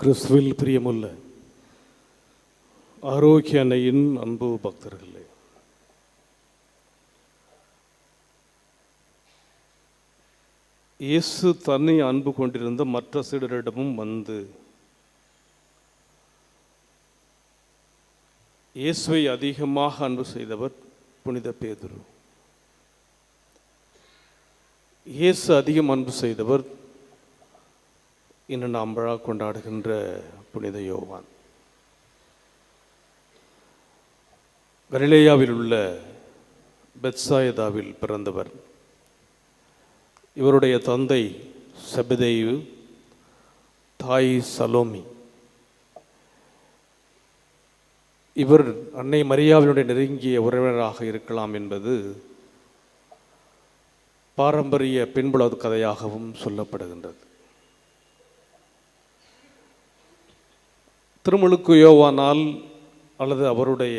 கிறிஸ்துவில் பிரியமுள்ள ஆரோக்கிய அன்னையின் அன்பு பக்தர்களே, இயேசு தன்னை அன்பு கொண்டிருந்த மற்ற சீடரிடமும் வந்து இயேசுவை அதிகமாக அன்பு செய்தவர் புனித பேதுரு. இயேசு அதிகம் அன்பு செய்தவர் இன்று நாம் விழா கொண்டாடுகின்ற புனித யோவான். கலிலேயாவில் உள்ள பெத்சாயிதாவில் பிறந்தவர். இவருடைய தந்தை செபதேயு, தாய் சலோமி. இவர் அன்னை மரியாவினுடைய நெருங்கிய உறவினராக இருக்கலாம் என்பது பாரம்பரிய பின்புல கதையாகவும் சொல்லப்படுகின்றது. திருமுழுக்கு யோவானால் அல்லது அவருடைய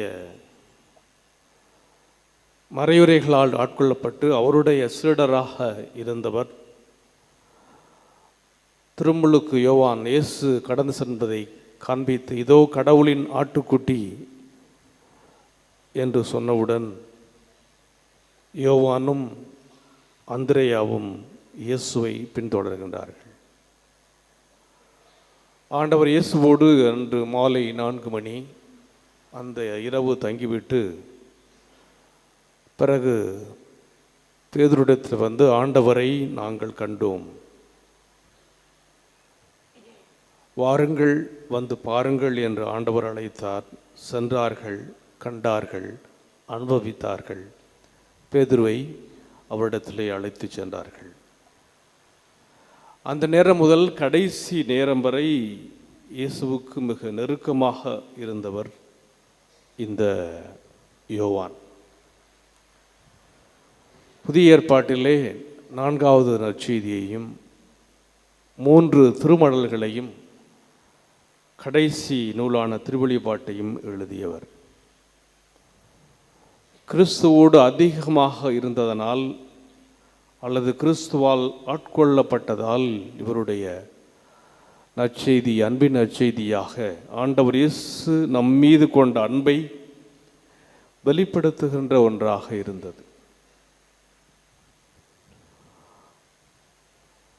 மறையுரைகளால் ஆட்கொள்ளப்பட்டு அவருடைய சீடராக இருந்தவர். திருமுழுக்கு யோவான் இயேசு கடந்து சென்றதை காண்பித்து, இதோ கடவுளின் ஆட்டுக்குட்டி என்று சொன்னவுடன் யோவானும் அந்திரேயாவும் இயேசுவை பின்தொடர்கின்றார்கள். ஆண்டவர் இயேசுவோடு அன்று மாலை 4 மணி அந்த இரவு தங்கிவிட்டு பிறகு பேதுருவிடத்தில் வந்து, ஆண்டவரை நாங்கள் கண்டோம், வாருங்கள் வந்து பாருங்கள் என்று ஆண்டவர் அழைத்தார். சென்றார்கள், கண்டார்கள், அனுபவித்தார்கள். பேதுருவை அவரிடத்திலே அழைத்து சென்றார்கள். அந்த நேரம் முதல் கடைசி நேரம் வரை இயேசுவுக்கு மிக நெருக்கமாக இருந்தவர் இந்த யோவான். புதிய ஏற்பாட்டிலே 4வது நற்செய்தியையும் 3 திருமடல்களையும் கடைசி நூலான திருவெளிப்பாட்டையும் எழுதியவர். கிறிஸ்துவோடு அதிகமாக இருந்ததனால் அல்லது கிறிஸ்துவால் ஆட்கொள்ளப்பட்டதால் இவருடைய நற்செய்தி அன்பின் நற்செய்தியாக ஆண்டவர் இயேசு நம் மீது கொண்ட அன்பை வெளிப்படுத்துகின்ற ஒன்றாக இருந்தது.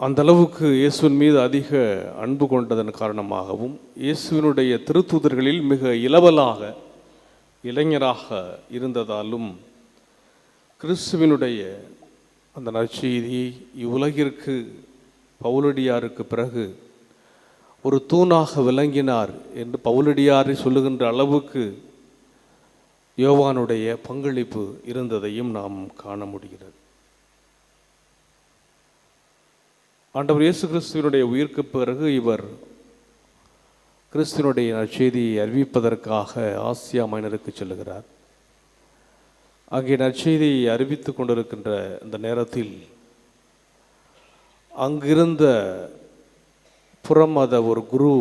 அந்த அளவுக்கு இயேசுவின் மீது அதிக அன்பு கொண்டதன் காரணமாகவும் இயேசுவினுடைய திருத்தூதர்களில் மிக இளைஞராக இருந்ததாலும் கிறிஸ்துவினுடைய அந்த நற்செய்தி இவ்வுலகிற்கு பவுலடியாருக்கு பிறகு ஒரு தூணாக விளங்கினார் என்று பவுலடியாரை சொல்லுகின்ற அளவுக்கு யோவானுடைய பங்களிப்பு இருந்ததையும் நாம் காண முடிகிறது. ஆண்டவர் இயேசு கிறிஸ்துவினுடைய உயிர்க்கு பிறகு இவர் கிறிஸ்துவினுடைய நற்செய்தியை அறிவிப்பதற்காக ஆசியா மைனருக்கு செல்லுகிறார். அங்கே நற்செய்தியை அறிவித்து கொண்டிருக்கின்ற இந்த நேரத்தில் அங்கிருந்த புறமத ஒரு குரு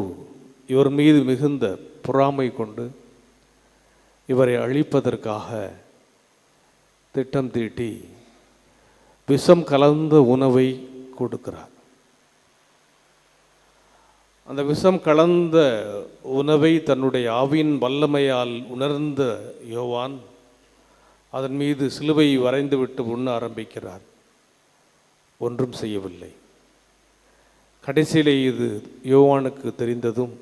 இவர் மீது மிகுந்த பொறாமை கொண்டு இவரை அழிப்பதற்காக திட்டம் தீட்டி விஷம் கலந்த உணவை கொடுக்கிறார். அந்த விஷம் கலந்த உணவை தன்னுடைய ஆவியின் வல்லமையால் உணர்ந்த யோவான் அதன் மீது சிலுவை வரைந்துவிட்டு உண்ண ஆரம்பிக்கிறார். ஒன்றும் செய்யவில்லை. கடைசியிலே இது யோவானுக்கு தெரிந்ததும்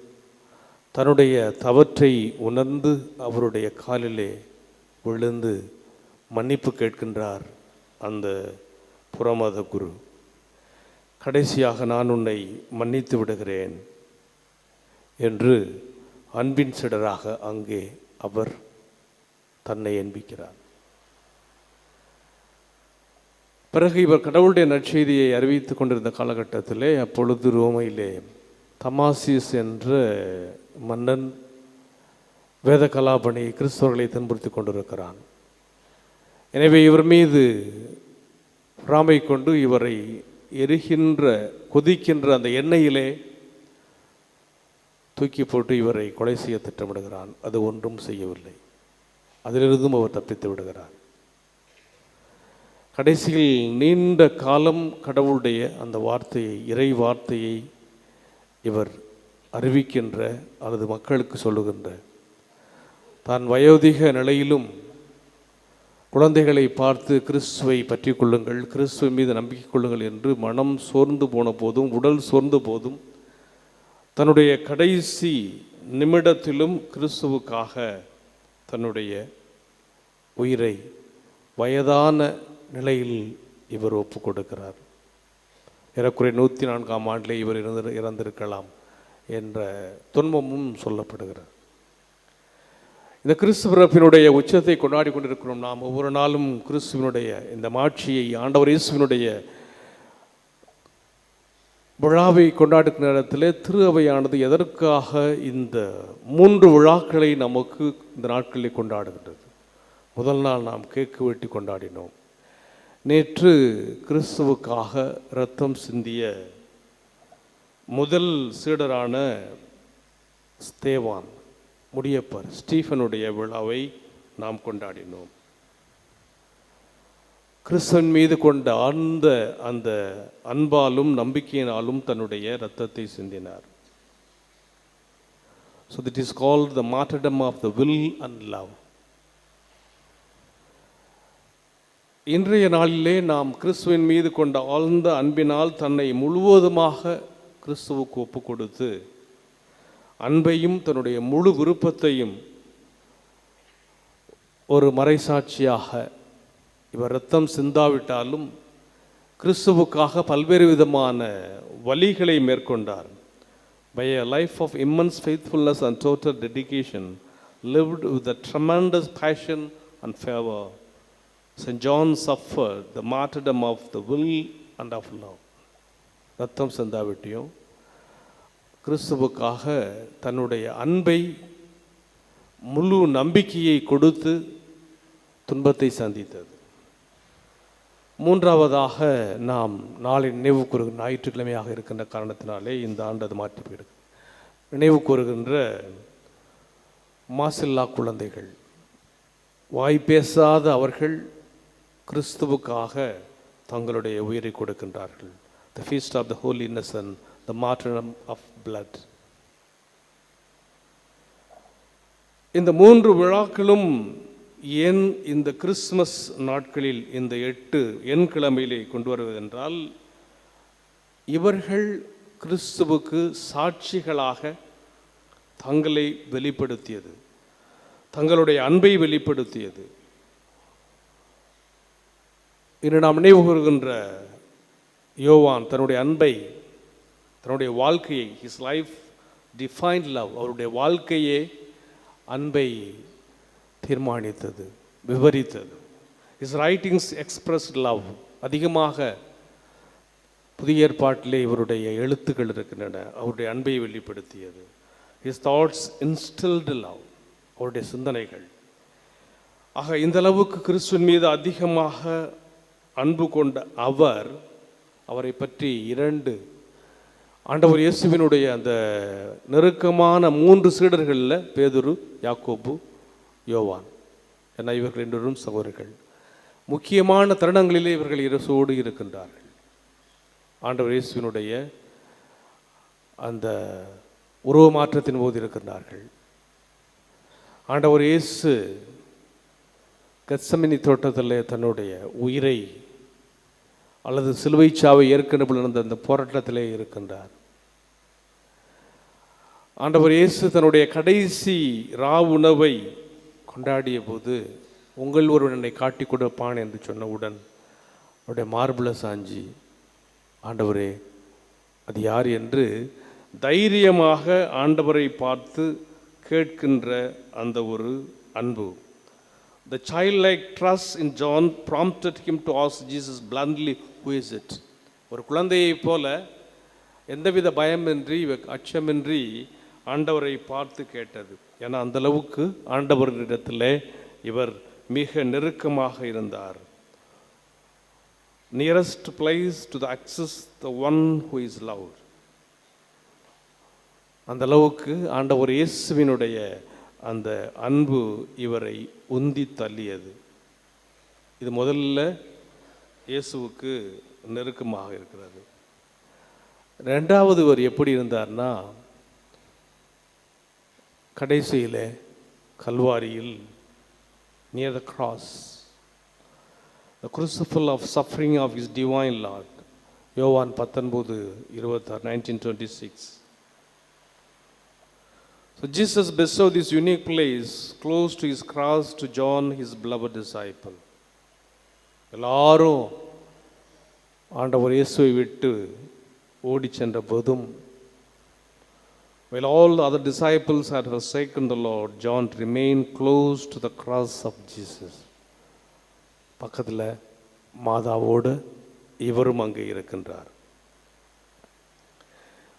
தன்னுடைய தவற்றை உணர்ந்து அவருடைய காலிலே விழுந்து மன்னிப்பு கேட்கின்றார் அந்த புறமத குரு. கடைசியாக நான் உன்னை மன்னித்து விடுகிறேன் என்று அன்பின் சீடராக அங்கே அவர் தன்னை என்பிக்கிறார். பிறகு இவர் கடவுளுடைய நற்செய்தியை அறிவித்துக் கொண்டிருந்த காலகட்டத்திலே அப்பொழுது ரோமையிலே தமாசியஸ் என்ற மன்னன் வேத கலாபணி கிறிஸ்தவர்களை துன்புறுத்தி கொண்டிருக்கிறான். எனவே இவர் மீது பொறாமை கொண்டு இவரை எரிகின்ற கொதிக்கின்ற அந்த எண்ணெயிலே தூக்கி போட்டு இவரை கொலை செய்ய திட்டமிடுகிறான். அது ஒன்றும் செய்யவில்லை. அதிலிருந்தும் அவர் தப்பித்து விடுகிறார். கடைசியில் நீண்ட காலம் கடவுளுடைய அந்த வார்த்தையை, இறை வார்த்தையை இவர் அறிவிக்கின்ற அல்லது மக்களுக்கு சொல்லுகின்ற, தான் வயோதிக நிலையிலும் குழந்தைகளை பார்த்து கிறிஸ்துவை பற்றி கொள்ளுங்கள், கிறிஸ்துவ மீது நம்பிக்கை கொள்ளுங்கள் என்று மனம் சோர்ந்து போன போதும், உடல் சோர்ந்த போதும், தன்னுடைய கடைசி நிமிடத்திலும் கிறிஸ்துவுக்காக தன்னுடைய உயிரை வயதான நிலையில் இவர் ஒப்பு கொடுக்கிறார். ஏறக்குறைய 104ஆம் ஆண்டிலே இவர் இறந்திருக்கலாம் என்ற துன்பமும் சொல்லப்படுகிறார். இந்த கிறிஸ்து பிறப்பினுடைய உச்சத்தை கொண்டாடி கொண்டிருக்கிறோம். நாம் ஒவ்வொரு நாளும் கிறிஸ்துவனுடைய இந்த மாட்சியை, ஆண்டவர் இயேசுவினுடைய விழாவை கொண்டாடுகிற நேரத்தில் திரு அவையானது எதற்காக இந்த 3 விழாக்களை நமக்கு இந்த நாட்களில் கொண்டாடுகின்றது. முதல் நாள் நாம் கேக்கு வெட்டி கொண்டாடினோம். நேற்று கிறிஸ்துவுக்காக இரத்தம் சிந்திய முதல் சீடரான ஸ்தேவான், முடியப்பர் ஸ்டீஃபனுடைய விழாவை நாம் கொண்டாடினோம். கிறிஸ்துவின் மீது கொண்ட அந்த அன்பாலும் நம்பிக்கையினாலும் தன்னுடைய இரத்தத்தை சிந்தினார். So that is called the martyrdom of the will and love. இன்றைய நாளிலே நாம் கிறிஸ்துவின் மீது கொண்ட ஆழ்ந்த அன்பினால் தன்னை முழுவதுமாக கிறிஸ்துவுக்கு ஒப்பு கொடுத்து அன்பையும் தன்னுடைய முழு விருப்பத்தையும் ஒரு மறைசாட்சியாக, இவர் இரத்தம் சிந்தாவிட்டாலும் கிறிஸ்துவுக்காக பல்வேறு விதமான வழிகளை மேற்கொண்டார். By a life of immense faithfulness and total dedication, lived with a tremendous passion and fervor, St. John suffered the martyrdom of the will and of love. இரத்தம் சிந்தாவிட்டியும் கிறிஸ்துவுக்காக தன்னுடைய அன்பை, முழு நம்பிக்கையை கொடுத்து துன்பத்தை சந்தித்தது. மூன்றாவதாக நாம் நாளை நினைவு கூறுகிற ஞாயிற்றுக்கிழமையாக இருக்கின்ற காரணத்தினாலே இந்த ஆண்டு அது மாற்றி போயிருக்கு. நினைவு கூறுகின்ற மாசில்லா குழந்தைகள், வாய் பேசாத அவர்கள் கிறிஸ்துவுக்காக தங்களுடைய உயிரை கொடுக்கின்றார்கள். The feast of the Holy Innocent, the martyrdom of blood. இந்த 3 விழாக்களும் ஏன் இந்த கிறிஸ்துமஸ் நாட்களில் இந்த 8 எண்கிழமையிலே கொண்டு வருவதென்றால், இவர்கள் கிறிஸ்துவுக்கு சாட்சிகளாக தங்களை வெளிப்படுத்தியது, தங்களுடைய அன்பை வெளிப்படுத்தியது. இன்று நாம் நினைவு கூறுகின்ற யோவான் தன்னுடைய அன்பை, தன்னுடைய வாழ்க்கையை, ஹிஸ் லைஃப் டிஃபைன்ட் லவ், அவருடைய வாழ்க்கையே அன்பை தீர்மானித்தது, விவரித்தது. His writings expressed love. அதிகமாக புதிய ஏற்பாட்டிலே இவருடைய எழுத்துக்கள் இருக்கின்றன, அவருடைய அன்பை வெளிப்படுத்தியது. ஹிஸ் தாட்ஸ் இன்ஸ்டில்டு லவ், அவருடைய சிந்தனைகள். ஆக இந்த அளவுக்கு கிறிஸ்துவின் மீது அதிகமாக அன்பு கொண்ட அவரை பற்றி 2 ஆண்டவர் இயேசுவினுடைய அந்த நெருக்கமான 3 சீடர்களில் பேதுரு, யாக்கோபு, யோவான் என இவர்கள் 2 சகோதரர்கள் முக்கியமான தருணங்களிலே இவர்கள் இயேசுவோடு இருக்கின்றார்கள். ஆண்டவர் இயேசுவினுடைய அந்த உருவ மாற்றத்தின் போது இருக்கின்றார்கள். ஆண்டவர் இயேசு கெத்செமனி தோட்டத்தில் தன்னுடைய உயிரை அல்லது சிலுவை சாவை ஏற்கனவே நடந்த அந்த போராட்டத்திலே இருக்கின்றார். ஆண்டவர் இயேசு தன்னுடைய கடைசி உணவை கொண்டாடிய போது, உங்கள் ஒருவன் என்னை காட்டி கொடுப்பான் என்று சொன்னவுடன் அவருடைய மார்பிள சாஞ்சி, ஆண்டவரே அது யார் என்று தைரியமாக ஆண்டவரை பார்த்து கேட்கின்ற அந்த ஒரு அன்பு. The childlike trust in John prompted him to ask Jesus bluntly, who is it? ஒரு குழந்தையைப் போல எந்தவித பயமின்றி, அச்சமின்றி ஆண்டவரை பார்த்து கேட்டது. ஏன்னா அந்த அளவுக்கு ஆண்டவரிடத்தில் இவர் மிக நெருக்கமாக இருந்தார். Nearest place to the access the one who is loved. அந்த அளவுக்கு ஆண்டவர் இயேசுவினுடைய அந்த அன்பு இவரை உந்தி தள்ளியது. இது முதல்ல இயேசுவுக்கு நெருக்கமாக இருக்கிறது. 2வது இவர் எப்படி இருந்தார்னா, கடைசியில் கல்வாரியில் near the cross, the crucible of suffering of his divine Lord. யோவான் 19:26 1926. So Jesus bestowed this unique place close to his cross to John, his beloved disciple. எல்லாரும் ஆண்டவர் இயேசுவை விட்டு ஓடி சென்ற போதும், while all the other disciples had forsaken the Lord, John remained close to the cross of Jesus. பக்கத்தில் மாதாவோடு இவரும் அங்கே இருக்கின்றார்.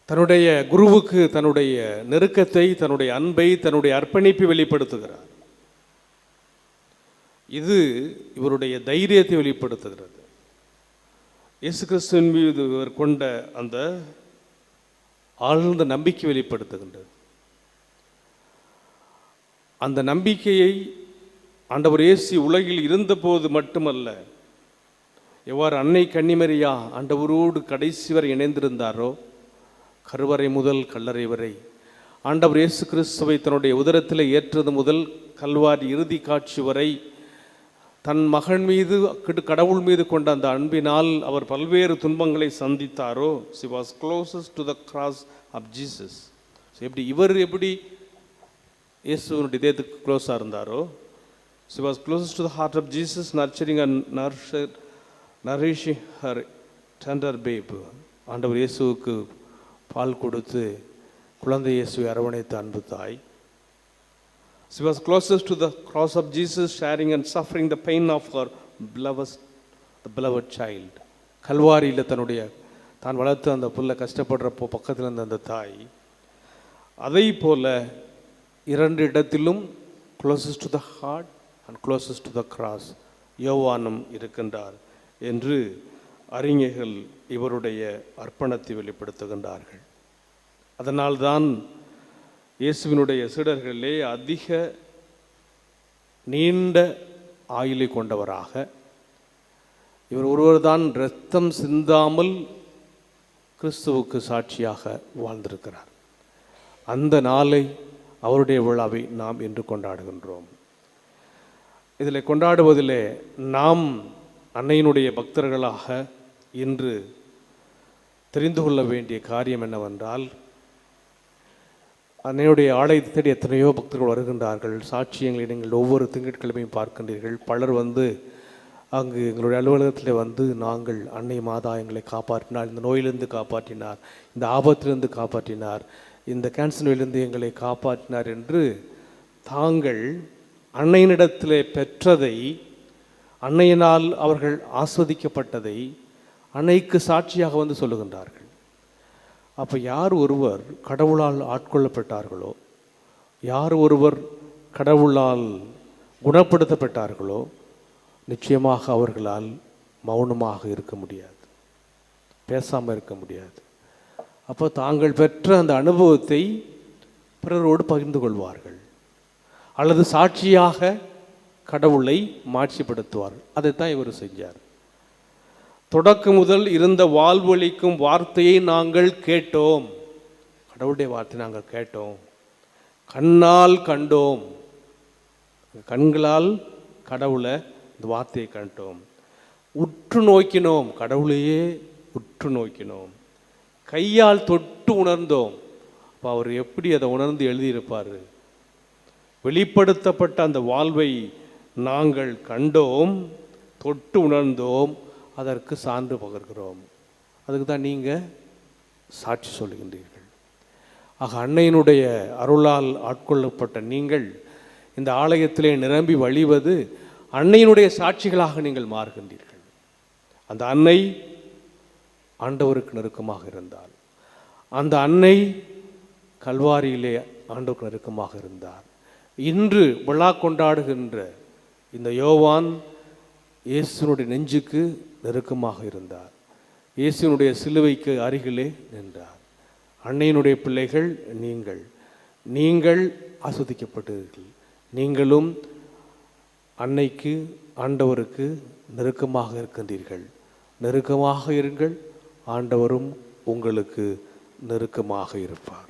தன்னுடைய குருவுக்கு தன்னுடைய நெருக்கத்தை, தன்னுடைய அன்பை, தன்னுடைய அர்ப்பணிப்பை வெளிப்படுத்துகிறார். இது இவருடைய தைரியத்தை வெளிப்படுத்துகிறது. இயேசு கிறிஸ்துவின் மீது இவர் கொண்ட அந்த ஆழ்ந்த நம்பிக்கை வெளிப்படுத்துகின்றது. அந்த நம்பிக்கையை ஆண்டவர் இயேசு உலகில் இருந்தபோது மட்டுமல்ல, எவ்வாறு அன்னை கன்னிமரியா ஆண்டவரோடு கடைசி வரை இணைந்திருந்தாரோ, கருவறை முதல் கல்லறை வரை ஆண்டவர் இயேசு கிறிஸ்துவை தன்னுடைய உதரத்தில் ஏற்றது முதல் கல்வாரி இறுதி காட்சி வரை தன் மகன் மீது, கடவுள் மீது கொண்ட அந்த அன்பினால் அவர் பல்வேறு துன்பங்களை சந்தித்தாரோ, she was closest to the cross of Jesus. இவர் எப்படி இயேசுவினுடைய இதயத்துக்கு க்ளோஸாக இருந்தாரோ, she was closest to the heart of Jesus, nurturing and nourishing her tender babe. ஆண்டவர் இயேசுவுக்கு பால் கொடுத்து குழந்தை இயேசுவை அரவணைத்து அன்பு தாய். She was closest to the cross of Jesus, sharing and suffering the pain of her beloved child. கல்வாரியில் தன்னுடைய தான் வளர்த்து அந்த புல்லை கஷ்டப்படுறப்போ பக்கத்தில் இருந்த அந்த தாய், அதை போல இரண்டு இடத்திலும் closest to the heart and closest to the cross யோவானும் இருக்கின்றார் என்று அறிஞர்கள் இவருடைய அர்ப்பணத்தை வெளிப்படுத்துகின்றார்கள். அதனால்தான் இயேசுவினுடைய சீடர்களே அதிக நீண்ட ஆயுளை கொண்டவராக இவர் ஒருவர்தான் இரத்தம் சிந்தாமல் கிறிஸ்துவுக்கு சாட்சியாக வாழ்ந்திருக்கிறார். அந்த நாளை, அவருடைய விழாவை நாம் இன்று கொண்டாடுகின்றோம். இதில் கொண்டாடுவதிலே நாம் அன்னையினுடைய பக்தர்களாக இன்று தெரிந்து கொள்ள வேண்டிய காரியம் என்னவென்றால், அன்னையுடைய ஆலயத்தை தேடி எத்தனையோ பக்தர்கள் வருகின்றார்கள். சாட்சியங்களை நீங்கள் ஒவ்வொரு திங்கட்கிழமையும் பார்க்கின்றீர்கள். பலர் வந்து அங்கு எங்களுடைய அலுவலகத்தில் வந்து, நாங்கள் அன்னை மாதா எங்களை காப்பாற்றினார், இந்த நோயிலிருந்து காப்பாற்றினார், இந்த ஆபத்திலிருந்து காப்பாற்றினார், இந்த கேன்சர் நோயிலிருந்து எங்களை காப்பாற்றினார் என்று தாங்கள் அன்னையினிடத்தில் பெற்றதை, அன்னையினால் அவர்கள் ஆஸ்வதிக்கப்பட்டதை அன்னைக்கு சாட்சியாக வந்து சொல்லுகின்றார்கள். அப்போ யார் ஒருவர் கடவுளால் ஆட்கொள்ளப்பட்டார்களோ, யார் ஒருவர் கடவுளால் குணப்படுத்தப்பட்டார்களோ, நிச்சயமாக அவர்களால் மௌனமாக இருக்க முடியாது, பேசாமல் இருக்க முடியாது. அப்போ தாங்கள் பெற்ற அந்த அனுபவத்தை பிறரோடு பகிர்ந்து கொள்வார்கள், அல்லது சாட்சியாக கடவுளை மாட்சிப்படுத்துவார்கள். அதைத்தான் இவர் செஞ்சார். தொடக்க முதல் இருந்த வாழ்வழிக்கும் வார்த்தையை நாங்கள் கேட்டோம். கடவுளுடைய வார்த்தை நாங்கள் கேட்டோம், கண்ணால் கண்டோம், கண்களால் கடவுளை இந்த வார்த்தையை கண்டோம், உற்று நோக்கினோம், கடவுளையே உற்று நோக்கினோம், கையால் தொட்டு உணர்ந்தோம். அப்போ அவர் எப்படி அதை உணர்ந்து எழுதியிருப்பார்? வெளிப்படுத்தப்பட்ட அந்த வாழ்வை நாங்கள் கண்டோம், தொட்டு உணர்ந்தோம், அதற்கு சான்று பகர்கிறோம். அதுக்கு தான் நீங்கள் சாட்சி சொல்லுகின்றீர்கள். ஆக அன்னையினுடைய அருளால் ஆட்கொள்ளப்பட்ட நீங்கள் இந்த ஆலயத்திலே நிரம்பி வழிவது அன்னையினுடைய சாட்சிகளாக நீங்கள் மாறுகின்றீர்கள். அந்த அன்னை ஆண்டவருக்கு நெருக்கமாக இருந்தார். அந்த அன்னை கல்வாரியிலே ஆண்டவருக்கு நெருக்கமாக இருந்தார். இன்று விழா கொண்டாடுகின்ற இந்த யோவான் இயேசுனுடைய நெஞ்சுக்கு நெருக்கமாக இருந்தார். இயேசுனுடைய சிலுவைக்கு அருகிலே நின்றார். அன்னையினுடைய பிள்ளைகள் நீங்கள் ஆஸ்வதிக்கப்பட்டீர்கள். நீங்களும் அன்னைக்கு, ஆண்டவருக்கு நெருக்கமாக இருக்கின்றீர்கள். நெருக்கமாக இருங்கள், ஆண்டவரும் உங்களுக்கு நெருக்கமாக இருப்பார்.